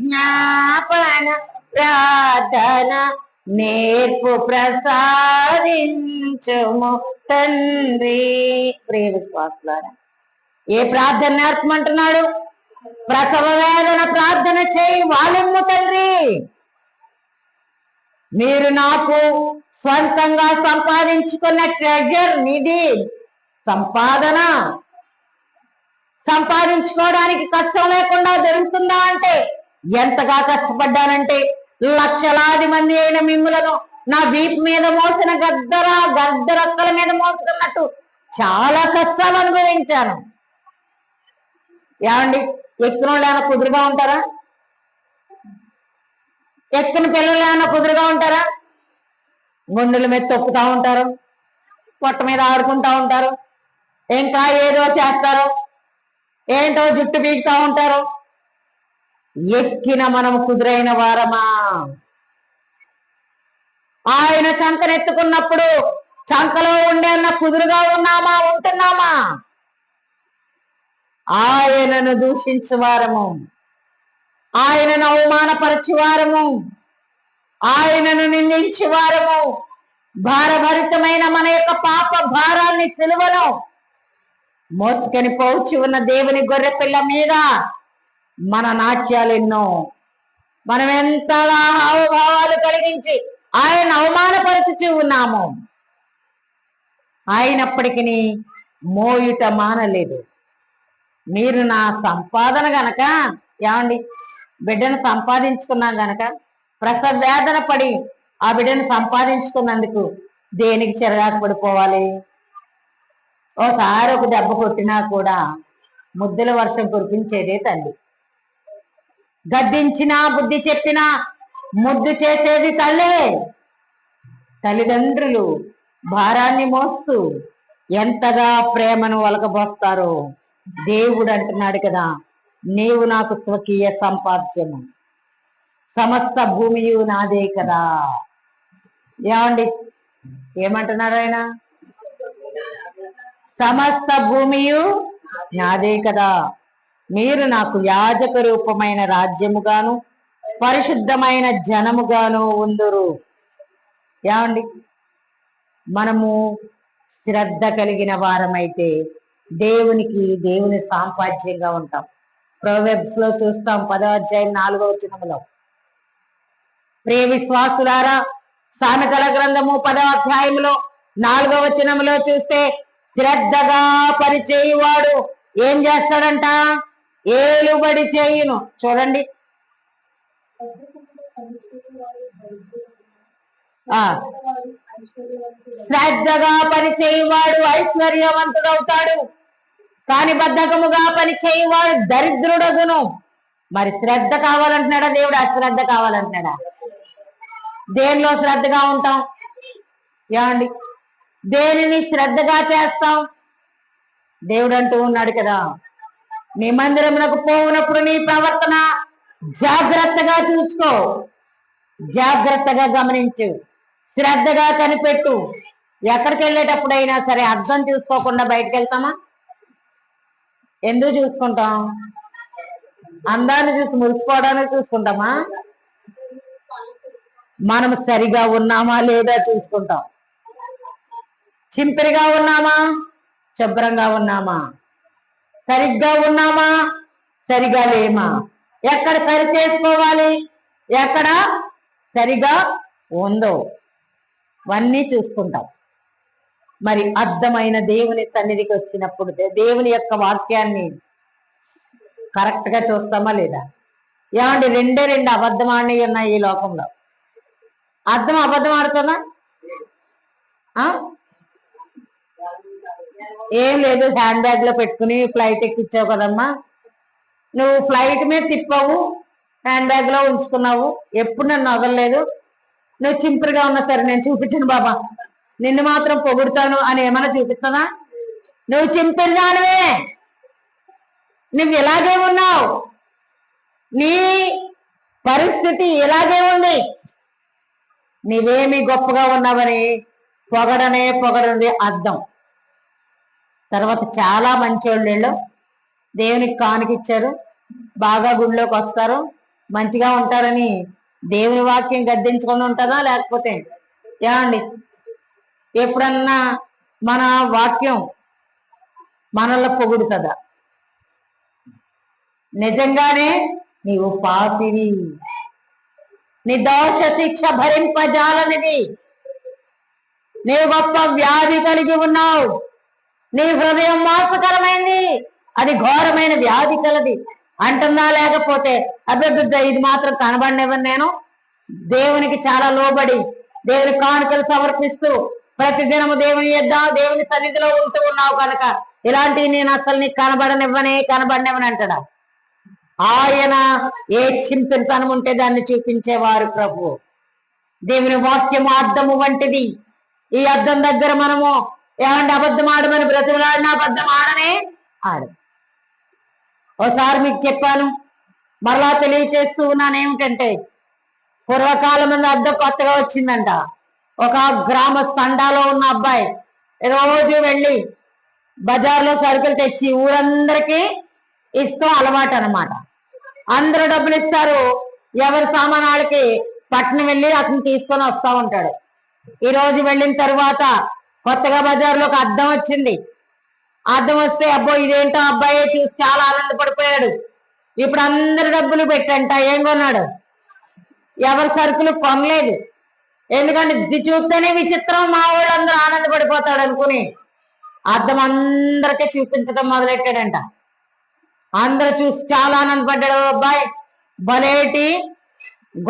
జ్ఞాపన ప్రార్థన నేర్పు ప్రసాదించుము తండ్రి. ప్రియ విశ్వాసులారా, ఏ ప్రార్థన నేర్పమంటున్నాడు? ప్రసవ వేదన ప్రార్థన చేయి వాలిమ్ము తండ్రి. మీరు నాకు స్వంతంగా సంపాదించుకున్న ట్రెజర్, నిధి, సంపాదన సంపాదించుకోవడానికి కష్టం లేకుండా దొరుకుతుందా అంటే, ఎంతగా కష్టపడ్డానంటే లక్షలాది మంది అయిన మిమ్ములను నా వీపు మీద మోసిన గద్దరక్కల మీద మోసుకున్నట్టు చాలా కష్టాలు అనుభవించాను. ఏమండి, ఎక్కిన వాళ్ళు ఏమైనా కుదురుగా ఉంటారా? ఎక్కిన పిల్లలు ఏమైనా కుదురుగా ఉంటారా? గుండెల మీద తొక్కుతా ఉంటారు, పొట్ట మీద ఆడుకుంటా ఉంటారు, ఇంకా ఏదో చేస్తారు, ఏంటో జుట్టు బీగుతా ఉంటారు. ఎక్కిన మనం కుదురైన వారమా? ఆయన చంకనెత్తుకున్నప్పుడు చంకలో ఉండే అన్న కుదురుగా ఉన్నామా, ఉంటున్నామా? ఆయనను దూషించు వారము, ఆయనను అవమానపరచు వారము, ఆయనను నిందించు వారము, భారభరితమైన మన యొక్క పాప భారాన్ని సిలువను మోసుకొని పోచి ఉన్న దేవుని గొర్రె పిల్ల మీద మన నాట్యాలు ఎన్నో. మనం ఎంతగా హావభావాలు కలిగించి ఆయన అవమానపరచుచూ ఉన్నాము. అయినప్పటికీ మోయుట మానలేదు. మీరు నా సంపాదన గనక, ఏమండి, బిడ్డను సంపాదించుకున్నాం గనక ప్రసవ వేదన పడి ఆ బిడ్డను సంపాదించుకున్నందుకు దేనికి చిరగాకు పడిపోవాలి? ఓసారి ఒక దెబ్బ కొట్టినా కూడా ముద్దుల వర్షం కురిపించేదే తల్లి. గద్దించినా బుద్ధి చెప్పినా ముద్దు చేసేది తల్లే. తల్లిదండ్రులు భారాన్ని మోస్తూ ఎంతగా ప్రేమను ఒలకబోస్తారో దేవుడు అంటున్నాడు కదా, నీవు నాకు స్వకీయ సంపాద్యము, సమస్త భూమియు నాదే కదా. ఏమండి, ఏమంటున్నాడు ఆయన? సమస్త భూమియు నాదే కదా, మీరు నాకు యాజక రూపమైన రాజ్యముగాను పరిశుద్ధమైన జనముగాను ఉందురు. ఏమండి, మనము శ్రద్ధ కలిగిన వారమైతే దేవుని సాంపాద్యంగా ఉంటాం. ప్రొవెర్బ్స్ లో చూస్తాం, 10వ అధ్యాయం 4వ వచనములో. ప్రియ విశ్వాసులారా, సామెతల గ్రంథము 10వ అధ్యాయంలో 4వ వచనంలో చూస్తే, శ్రద్ధగా పనిచేయువాడు ఏం చేస్తాడంట? ఏలుబడి చేయును. చూడండి, శ్రద్ధగా పనిచేయువాడు ఐశ్వర్యవంతుడవుతాడు, కాని బద్ధకముగా పనిచేయువాడు దరిద్రుడగును. మరి శ్రద్ధ కావాలంటున్నాడా దేవుడు? అశ్రద్ధ కావాలంటున్నాడా? దేనిలో శ్రద్ధగా ఉంటాం? ఏమండి, దేనిని శ్రద్ధగా చేస్తాం? దేవుడు అంటూ ఉన్నాడు కదా, నీ మందిరమునకు పోవునప్పుడు నీ ప్రవర్తన జాగ్రత్తగా చూసుకో, జాగ్రత్తగా గమనించు, శ్రద్ధగా కనిపెట్టు. ఎక్కడికి వెళ్ళేటప్పుడైనా సరే అర్థం చూసుకోకుండా బయటకు వెళ్తామా? ఎందుకు చూసుకుంటాం? అందాన్ని చూసి మురిసిపోవడానికి చూసుకుంటామా? మనం సరిగా ఉన్నామా లేదా చూసుకుంటాం. చింపిరిగా ఉన్నామా, శుభ్రంగా ఉన్నామా, సరిగ్గా ఉన్నామా, సరిగా లేమా, ఎక్కడ సరి చేసుకోవాలి, ఎక్కడ సరిగా ఉందో అవన్నీ చూసుకుంటాం. మరి అర్థమైన దేవుని సన్నిధికి వచ్చినప్పుడు దేవుని యొక్క వాక్యాన్ని కరెక్ట్ గా చూస్తామా లేదా? ఏమండి, రెండు అబద్ధం ఆడినవి ఉన్నాయి ఈ లోకంలో. అబద్ధం ఆడుతుందా? ఏం లేదు, హ్యాండ్ బ్యాగ్ లో పెట్టుకుని ఫ్లైట్ ఎక్కిచ్చావు కదమ్మా, నువ్వు ఫ్లైట్ మీద తిప్పావు, హ్యాండ్ బ్యాగ్ లో ఉంచుకున్నావు, ఎప్పుడు నన్ను వదలలేదు, నువ్వు చింపురుగా ఉన్నా సరే నేను చూపించను బాబా, నిన్ను మాత్రం పొగుడుతాను అని ఏమైనా చూపిస్తానా? నువ్వు చింపిరిదానివే, నువ్వు ఇలాగే ఉన్నావు, నీ పరిస్థితి ఇలాగే ఉంది, నీవేమి గొప్పగా ఉన్నావని పొగడనది అర్థం. తర్వాత చాలా మంచోళ్ళు దేవునికి కానుకిచ్చారు, బాగా గుడిలోకి వస్తారు, మంచిగా ఉంటారని దేవుని వాక్యం గద్దించుకొని ఉంటుందా? లేకపోతే ఏమండి, ఎప్పుడన్నా మన వాక్యం మనల్ని పొగుడుతుందా? నిజంగానే నీవు పాపివి, నీ దోష శిక్ష భరింపజాలనిది, నీవు గొప్ప వ్యాధి కలిగి ఉన్నావు, నీ హృదయం మోసకరమైంది, అది ఘోరమైన వ్యాధి కలది అంటుందా? లేకపోతే అభివృద్ధి ఇది మాత్రం కనబడినవని నేను దేవునికి చాలా లోబడి దేవుని కానుకలు సమర్పిస్తూ ప్రతిదినము దేవుని దేవుని సన్నిధిలో ఉంటూ ఉన్నావు కనుక ఇలాంటివి నేను అసలు నీకు కనబడినవని అంటాడా? ఆయన ఏ చింతనం ఉంటే దాన్ని చూపించేవారు ప్రభు. దేవుని వాక్యము అద్దము వంటిది. ఈ అద్దం దగ్గర మనము ఏమంటే అబద్ధం ఆడమని బ్రతిమలాడినా అబద్ధం ఆడనే ఆడదు. ఒకసారి మీకు చెప్పాను, మరలా తెలియచేస్తూ ఉన్నాను ఏమిటంటే, పూర్వకాలం ముందు అద్దం కొత్తగా వచ్చిందంట. ఒక గ్రామ తండాలో ఉన్న అబ్బాయి రోజు వెళ్ళి బజార్లో సరుకులు తెచ్చి ఊరందరికీ ఇస్తూ అలవాటు అనమాట. అందరూ డబ్బులు ఇస్తారు, ఎవరి సామానాలకి పట్టణం వెళ్ళి అతను తీసుకొని వస్తా ఉంటాడు. ఈ రోజు వెళ్ళిన తర్వాత కొత్తగా బజార్లో ఒక అద్దం వచ్చింది. అద్దం వస్తే అబ్బో ఇదేంటో అబ్బాయి చూసి చాలా ఆనందపడిపోయాడు. ఇప్పుడు అందరు డబ్బులు పెట్టంట ఏం కొన్నాడు? ఎవరి సరుకులు కొనలేదు. ఎందుకంటే ఇది చూస్తేనే విచిత్రం, మా వాళ్ళందరూ ఆనందపడిపోతాడు అనుకుని అద్దం అందరికీ చూపించడం మొదలెట్టాడంట. అందరూ చూసి చాలా ఆనందపడ్డాడు. అబ్బాయి భలేటి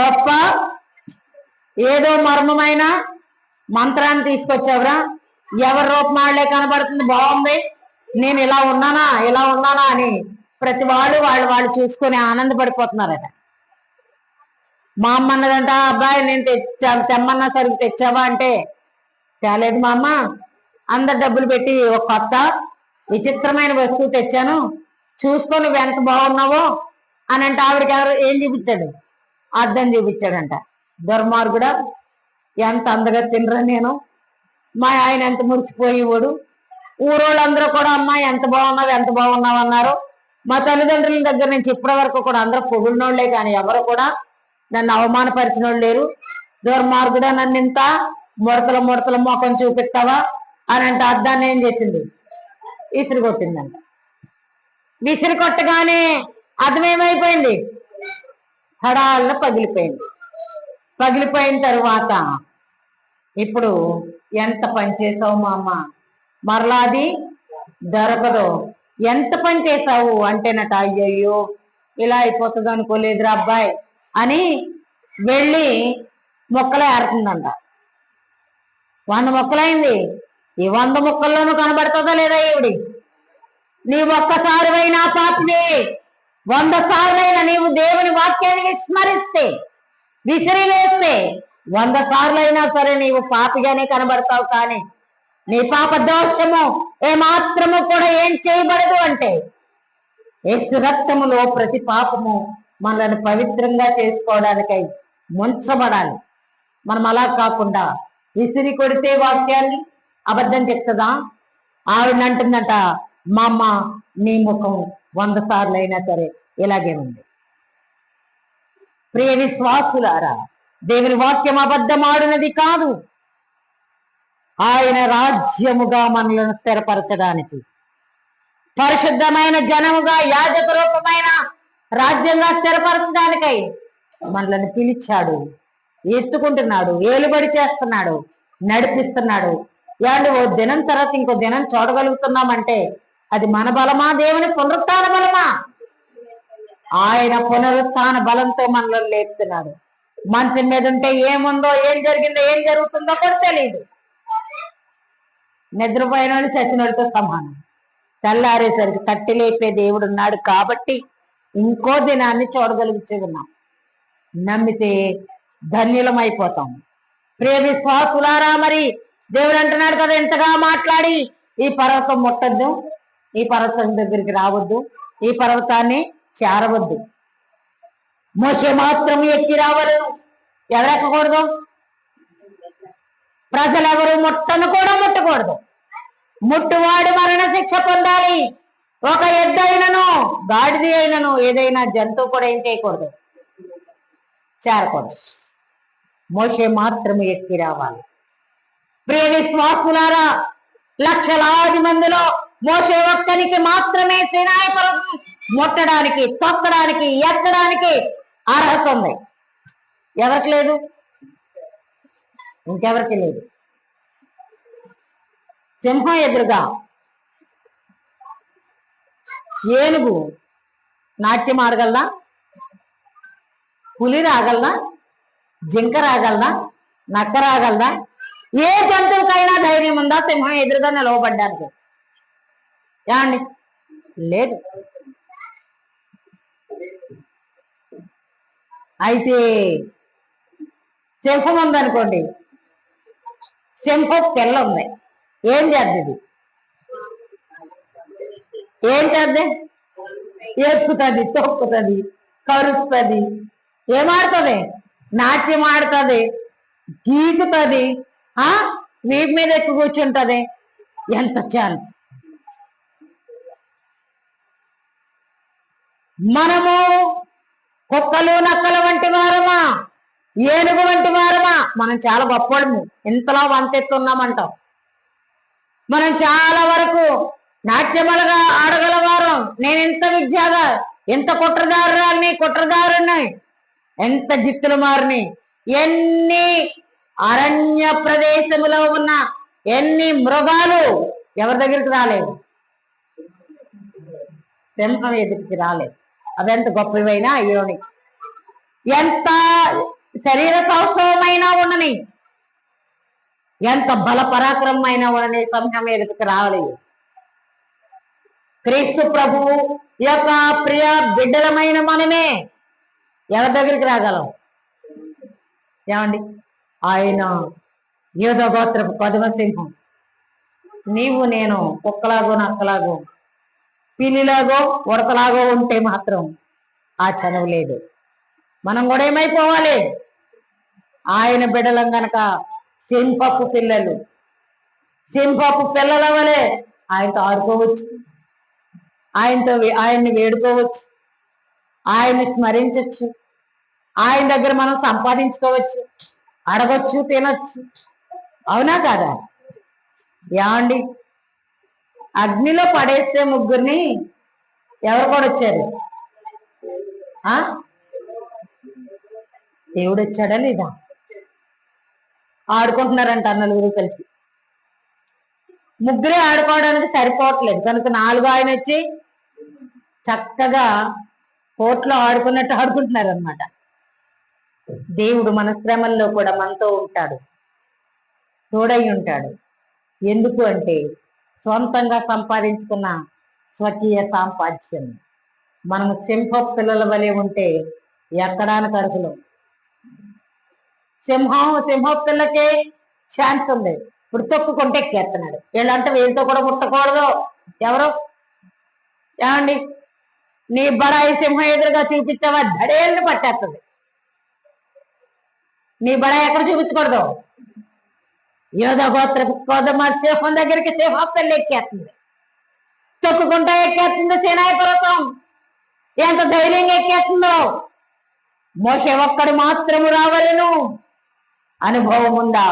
గొప్ప ఏదో మర్మమైన మంత్రాన్ని తీసుకొచ్చావురా, ఎవరి రూపమాళ్లే కనబడుతుంది, బాగుంది, నేను ఇలా ఉన్నానా అని ప్రతి వాళ్ళు చూసుకొని ఆనందపడిపోతున్నారట. మా అమ్మ అన్నదంట, అబ్బాయి నేను తెమ్మన్నా సరుకు తెచ్చావా అంటే, తేలేదు మా అమ్మ, అందరు డబ్బులు పెట్టి ఒక కొత్త విచిత్రమైన వస్తువు తెచ్చాను, చూసుకొని నువ్వు ఎంత బాగున్నావో అని అంటే ఆవిడకి ఏం చూపించాడు? అద్దం చూపించాడంట. దుర్మార్గుడా, ఎంత అందగా తినరా నేను, మా ఆయన ఎంత మురిసిపోయేవాడు, ఊరోళ్ళందరూ కూడా అమ్మాయి ఎంత బాగున్నావు అన్నారు. మా తల్లిదండ్రుల దగ్గర నుంచి ఇప్పటి వరకు కూడా అందరూ పొగిడినోళ్లే కానీ ఎవరు కూడా నన్ను అవమానపరిచిన వాళ్ళు లేరు. దుర్మార్గుడా, నన్ను ఇంత ముడతల మొఖం చూపిస్తావా అని అంటే అద్దాన్ని ఏం చేసింది? విసిరి కొట్టిందంట. విసిరి కొట్టగానే అర్థమేమైపోయింది? హడాలను పగిలిపోయిన తరువాత ఇప్పుడు ఎంత పని చేసావు మా అమ్మ, మరలా అది దొరకదు, ఎంత పని చేసావు అంటేనట, అయ్యయ్యో ఇలా అయిపోతుంది అనుకోలేదురా అబ్బాయి అని వెళ్ళి మొక్కలే ఆడుతుందంట. 100 మొక్కలైంది. ఈ 100 మొక్కల్లోనూ కనబడుతుందా లేదా ఈవిడి? నీ ఒక్కసారివైనా పాపివే, 100 సార్లైనా నీవు దేవుని వాక్యాన్ని విస్మరిస్తే, విసిరివేస్తే 100 సార్లైనా సరే నీవు పాపిగానే కనబడతావు. కానీ నీ పాప దోషము ఏమాత్రము కూడా ఏం చేయబడదు అంటే యేసు రక్తములో ప్రతి పాపము మనల్ని పవిత్రంగా చేసుకోవడానికై ముంచబడాలి. మనం అలా కాకుండా విసిరి కొడితే వాక్యాన్ని అబద్ధం చెప్తుందా? ఆవిడ అంటుందట, మా అమ్మ నీ ముఖం 100 సార్లైనా సరే ఇలాగే ఉంది. ప్రియ విశ్వాసులారా, దేవుని వాక్యం అబద్ధమాడినది కాదు. ఆయన రాజ్యముగా మనలను స్థిరపరచడానికి, పరిశుద్ధమైన జనముగా యాజక రూపమైన రాజ్యంగా స్థిరపరచడానికై మనల్ని పిలిచాడు, ఎత్తుకుంటున్నాడు, ఏలుబడి చేస్తున్నాడు, నడిపిస్తున్నాడు. ఏమండి ఓ దినం తర్వాత ఇంకో దినం చూడగలుగుతున్నామంటే అది మన బలమా, దేవుని పునరుత్థాన బలమా? ఆయన పునరుత్థాన బలంతో మనలో లేపుతున్నాడు. మంచం మీద ఉంటే ఏముందో, ఏం జరిగిందో, ఏం జరుగుతుందో కూడా తెలియదు. నిద్రపోయిన వాళ్ళు చచ్చినోడితో సమానం. తెల్లారేసరికి తట్టి లేపే దేవుడు ఉన్నాడు కాబట్టి ఇంకో దినాన్ని చూడగలుగుతూ ఉన్నాం. నమ్మితే ధన్యులమైపోతాం. ప్రియ విశ్వాసులారా, మరి దేవుడు అంటున్నాడు కదా, ఎంతగా మాట్లాడి ఈ పర్వతం ముట్టద్దు, ఈ పర్వతం దగ్గరికి రావద్దు, ఈ పర్వతాన్ని చేరవద్దు, మోషే మాత్రం ఎక్కి రావలను. ఎవరెక్కకూడదు? ప్రజలెవరు ముట్టను కూడా ముట్టకూడదు. ముట్టువాడు మరణ శిక్ష పొందాలి. ఒక ఎద్దు అయినను, గాడిది అయినను, ఏదైనా జంతువు కూడా ఏం చేయకూడదు, చేరకూడదు. మోషే మాత్రం ఎక్కి రావాలి. ప్రియ విశ్వాసులారా, లక్షలాది మందిలో మోషే ఒక్కనికి మాత్రమే సీనాయి పర్వతం ముట్టడానికి, తొక్కడానికి, ఎక్కడానికి అర్హత ఉంది. ఎవరికి లేదు, ఇంకెవరికి లేదు. సింహం ఎదురుగా ఏనుగు నాట్యం ఆడగలనా? పులి రాగలనా? జింక రాగలనా? నక్క రాగలనా? ఏ జంతువుకైనా ధైర్యం ఉందా సింహం ఎదురుగా నిలవబడ్డానికి? ఏమండి? లేదు. అయితే సింహం ఉందనుకోండి, సింహం పిల్ల ఉంది, ఏం చేద్ది? ఏం చేద్ది? ఎక్కుతుంది, తొక్కుతుంది, కరుస్తుంది, ఏమాడుతుంది? నాట్యం ఆడుతుంది, గీకుతుంది, వీటి మీద ఎక్కువ కూర్చుంటది. ఎంత ఛాన్స్! మనము కుక్కలు నక్కల వంటి వారమా, ఏనుగు వంటి వారమా? మనం చాలా గొప్పవాళ్ళము, ఇంతలా వంతెత్తున్నామంటాం. మనం చాలా వరకు నాట్యములుగా ఆడగలవారం. నేను ఎంత విద్యగా, ఎంత కుట్రదారుని, ఎంత జిత్తుల మారిని, ఎన్ని అరణ్య ప్రదేశములో ఉన్న ఎన్ని మృగాలు ఎవరి దగ్గరికి రాలేదు, సింహం ఎదుటికి రాలేదు. అవి ఎంత గొప్పవైనా అయ్యోని, ఎంత శరీర సౌష్ఠవమైనా ఉండని, ఎంత బల పరాక్రమమైనా ఉండని, సింహం ఎదుటికి రాలేదు. క్రీస్తు ప్రభువు యొక్క ప్రియ బిడ్డలమైన మనమే ఎవరి దగ్గరికి రాగలం? ఏమండి? ఆయన యూదా గోత్రపు పదవ సింహం. నీవు నేను కుక్కలాగో నక్కలాగో పిల్లిలాగో ఉడతలాగో ఉంటే మాత్రం ఆ చనువు లేదు. మనం కూడా ఏమైపోవాలి? ఆయన బిడ్డలం గనక సింహపు పిల్లలు, సింహపు పిల్లల వలె ఆయనతో ఆడుకోవచ్చు, ఆయన్ని వేడుకోవచ్చు, ఆయన్ని స్మరించవచ్చు, ఆయన దగ్గర మనం సంపాదించుకోవచ్చు, అడగొచ్చు, తినొచ్చు. అవునా కాదా? ఏమండి? అగ్నిలో పడేస్తే ముగ్గురిని ఎవరు కూడా వచ్చారు? దేవుడు వచ్చాడా లేదా? ఆడుకుంటున్నారంట నలుగురు కలిసి. ముగ్గురే ఆడుకోవడానికి సరిపోవట్లేదు కనుక నాలుగు ఆయన వచ్చి చక్కగా కోట్లో ఆడుకున్నట్టు ఆడుకుంటున్నారు అనమాట. దేవుడు మన శ్రమల్లో కూడా మనతో ఉంటాడు, తోడై ఉంటాడు. ఎందుకు అంటే సొంతంగా సంపాదించుకున్న స్వకీయ సాంపాద్యం. మనం సింహ పిల్లల వలె ఉంటే ఎక్కడానికి అర్హులు. సింహ పిల్లకే ఛాన్స్ ఉంది. ఇప్పుడు తొక్కుకుంటే ఎక్కేస్తున్నాడు. వీళ్ళంటే వీళ్ళతో కూడా ముట్టకూడదు. ఎవరు? ఏమండి? నీ బడాయి సింహం ఎదురుగా చూపించావా ధడేళ్ళు పట్టేస్తుంది. నీ బడాయి ఎక్కడ చూపించకూడదు? యోధ గోత్ర సింహం దగ్గరికి సింహం పిల్ల ఎక్కేస్తుంది, తొక్కుకుంటా ఎక్కేస్తుంది సీనాయి పర్వతం. ఎంత ధైర్యంగా ఎక్కేస్తుందో! మోషే ఒక్కడు మాత్రము రావలను. అనుభవం ఉందా?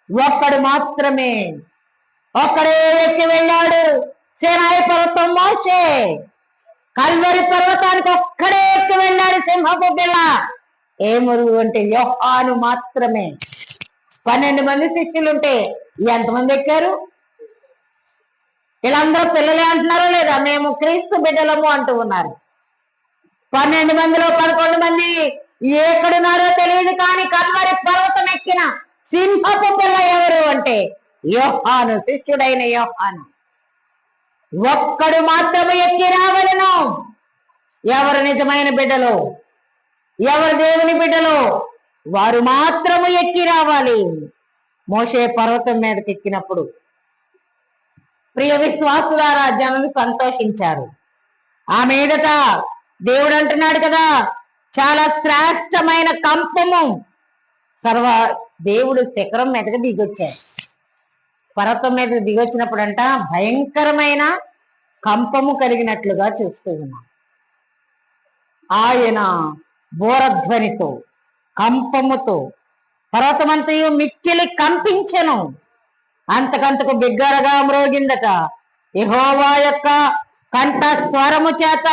ఒక్కడు మాత్రమే, ఒక్కడే ఎక్కి వెళ్ళాడు సీనాయి పర్వతం మోషే. కల్వరి పర్వతానికి ఒక్కడే ఎక్కి వెళ్ళాడు సింహపు పిల్ల. ఏ మురుగు అంటే యోహాను మాత్రమే. 12 మంది శిష్యులుంటే ఎంతమంది ఎక్కారు? వీళ్ళందరూ పిల్లలే అంటున్నారో లేదా? మేము క్రీస్తు బిడ్డలము అంటూ ఉన్నారు. 12 మందిలో 11 మంది ఎక్కడున్నారో తెలియదు, కానీ కల్వరి పర్వతం ఎక్కిన సింహపు పిల్ల ఎవరు అంటే యోహాను, శిష్యుడైన యోహాను. ఒక్కడు మాత్రమే ఎక్కి రావలను. ఎవరు నిజమైన బిడ్డలో, ఎవరు దేవుని బిడ్డలో వారు మాత్రము ఎక్కి రావాలి. మోషే పర్వతం మీదకి ఎక్కినప్పుడు ప్రియ విశ్వాసులారా జనులు సంతోషించారు. ఆ మీదట దేవుడు అంటున్నాడు కదా, చాలా శ్రేష్టమైన కంపము దేవుడు శిఖరం మీదకి దిగొచ్చాడు. పర్వతం మీదకి దిగొచ్చినప్పుడు అంట భయంకరమైన కంపము కలిగినట్లుగా చూస్తూ ఉన్నాం. ఆయన బోరధ్వనితో కంపముతో పర్వతమంతయు మిక్కిలి కంపించెను. అంతకంతకు బిగ్గరగా మ్రోగిందట. యెహోవా యొక్క కంఠ స్వరము చేత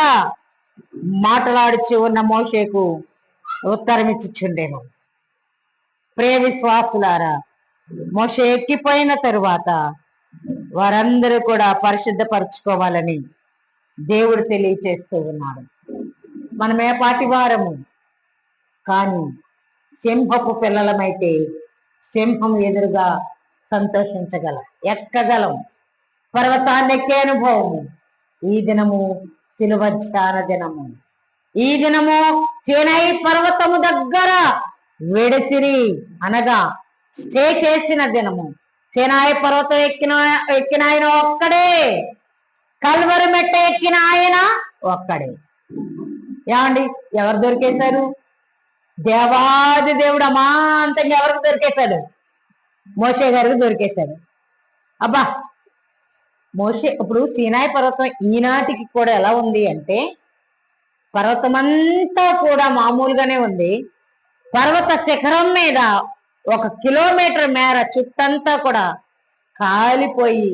మాట్లాడుచు ఉన్న మోషేకు ఉత్తరమిచ్చుచుండెను. ప్రియ విశ్వాసులారా, మోషే ఎక్కిపోయిన తరువాత వారందరూ కూడా పరిశుద్ధపరచుకోవాలని దేవుడు తెలియచేస్తూ ఉన్నాడు. మనమే పాటి వారము, కానీ సింహపు పిల్లలమైతే సింహం ఎదురుగా సంతోషించగలం, ఎక్కగలం. పర్వతాన్ని ఎక్కే అనుభవము. ఈ దినము శిలువ ధ్యాన దినము. ఈ దినము సీనాయి పర్వతము దగ్గర వెడిసిరి అనగా స్టే చేసిన దినము. సీనాయి పర్వతం ఎక్కిన ఆయన ఒక్కడే, కల్వరి మెట్ట ఎక్కిన ఆయన ఒక్కడే. ఏమండి, ఎవరు దొరికేశారు? దేవాది దేవుడు అమాంతంగా ఎవరికి దొరికేశాడు? మోషే గారికి దొరికేశాడు. అబ్బా, మోషే ఇప్పుడు సీనాయి పర్వతం ఈనాటికి కూడా ఎలా ఉంది అంటే, పర్వతం అంతా కూడా మామూలుగానే ఉంది. పర్వత శిఖరం మీద 1 కిలోమీటర్ మేర చుట్టంతా కూడా కాలిపోయి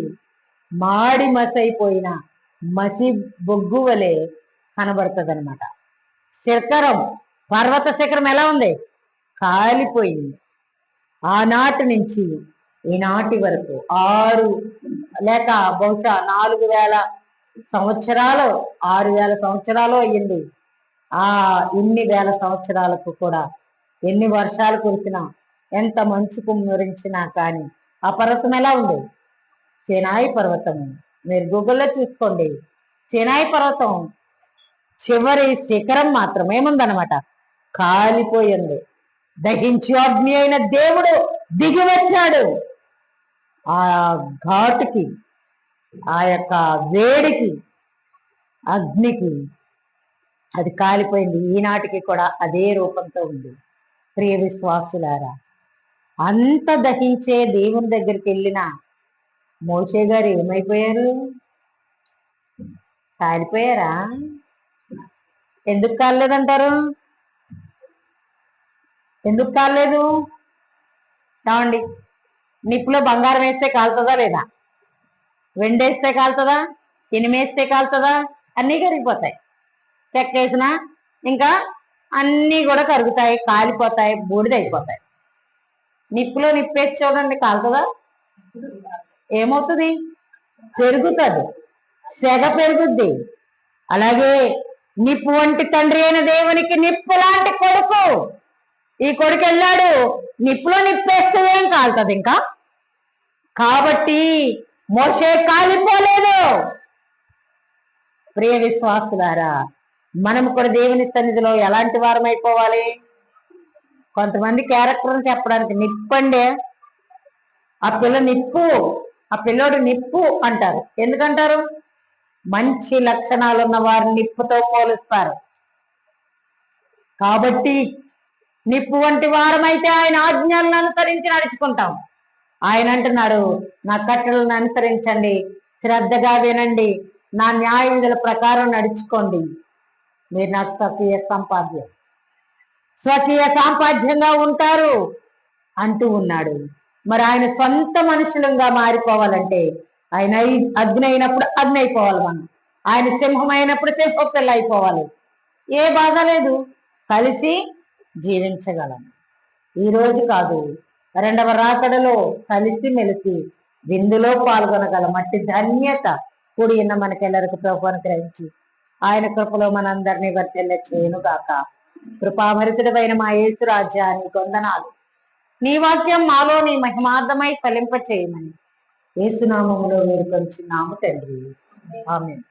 మాడి మసైపోయిన మసి బొగ్గు వలె కనబడుతుంది అనమాట. పర్వత శిఖరం ఎలా ఉంది? కాలిపోయింది. ఆనాటి నుంచి ఈనాటి వరకు 6 లేక బహుశా 4000 సంవత్సరాలు, 6000 సంవత్సరాలు అయ్యింది. ఇన్ని వేల సంవత్సరాలకు కూడా ఎన్ని వర్షాలు కురిసినా, ఎంత మంచు కుమ్మరించినా కానీ ఆ పర్వతం ఎలా ఉంది? సీనాయి పర్వతము. మీరు గూగుల్లో చూసుకోండి. సీనాయి పర్వతం చివరి శిఖరం మాత్రం ఏముందనమాట? కాలిపోయింది. దహించి అగ్ని అయిన దేవుడు దిగి వచ్చాడు. ఆ ఘాటుకి, ఆ యొక్క వేడికి, అగ్నికి అది కాలిపోయింది. ఈనాటికి కూడా అదే రూపంతో ఉంది. ప్రియ విశ్వాసులారా, అంత దహించే దేవుని దగ్గరికి వెళ్ళిన మోషే గారు ఏమైపోయారు? కాలిపోయారా? ఎందుకు కాలేదంటారు? ఎందుకు కాలేదు? కావండి, నిప్పులో బంగారం వేస్తే కాలుతుందా లేదా? వెండేస్తే కాలుతుందా? ఇనిమేస్తే కాలుతుందా? అన్నీ కరిగిపోతాయి. చెక్క వేసినా ఇంకా అన్నీ కూడా కరుగుతాయి, కాలిపోతాయి, బూడిదైపోతాయి. నిప్పులో నిప్పేసి చూడండి, కాలుతుందా? ఏమవుతుంది? పెరుగుతుంది, సెగ పెరుగుద్ది. అలాగే నిప్పు వంటి తండ్రి అయిన దేవునికి నిప్పు లాంటి కొడుకు. ఈ కొడుకు వెళ్ళాడు, నిప్పులో నిప్పేస్తే ఏం కాలుతుంది ఇంకా? కాబట్టి మోషే కాలిపోలేదు. ప్రియ విశ్వాసులారా, మనం కూడా దేవుని సన్నిధిలో ఎలాంటి వారం అయిపోవాలి? కొంతమంది క్యారెక్టర్ని చెప్పడానికి నిప్పండి, ఆ పిల్ల నిప్పు, ఆ పిల్లోడు నిప్పు అంటారు. ఎందుకంటారు? మంచి లక్షణాలు ఉన్న వారిని నిప్పుతో పోలుస్తారు. కాబట్టి నిప్పు వంటి వారమైతే ఆయన ఆజ్ఞలను అనుసరించి నడుచుకుంటాం. ఆయన అంటున్నాడు, నా కట్టలను అనుసరించండి, శ్రద్ధగా వినండి, నా న్యాయ విధుల ప్రకారం నడుచుకోండి, మీరు నాకు స్వకీయ సాంపాద్యంగా ఉంటారు అంటూ ఉన్నాడు. మరి ఆయన సొంత మనుషులంగా మారిపోవాలంటే ఆయన అగ్ని అయినప్పుడు అగ్ని అయిపోవాలి, మనం ఆయన సింహం అయినప్పుడు సింహం పిల్ల అయిపోవాలి. ఏ బాధ లేదు, కలిసి జీవించగలం. ఈ రోజు కాదు, రెండవ రాకడలో కలిసి మెలిసి విందులో పాల్గొనగల మట్టి ధన్యత కూడి ఉన్న మనకెల్లరికి ప్రభు అనుగ్రహించి ఆయన కృపలో మనందరినీ వర్తిల్ల చేయను గాక. కృపామరితుడైన మా యేసు రాజ్యాన్ని వందనాలు. నీ వాక్యం మాలో నీ మహిమార్థమై ఫలింప చేయమని యేసునామములో వేడుకొంచున్నాము తండ్రి. ఆమేన్.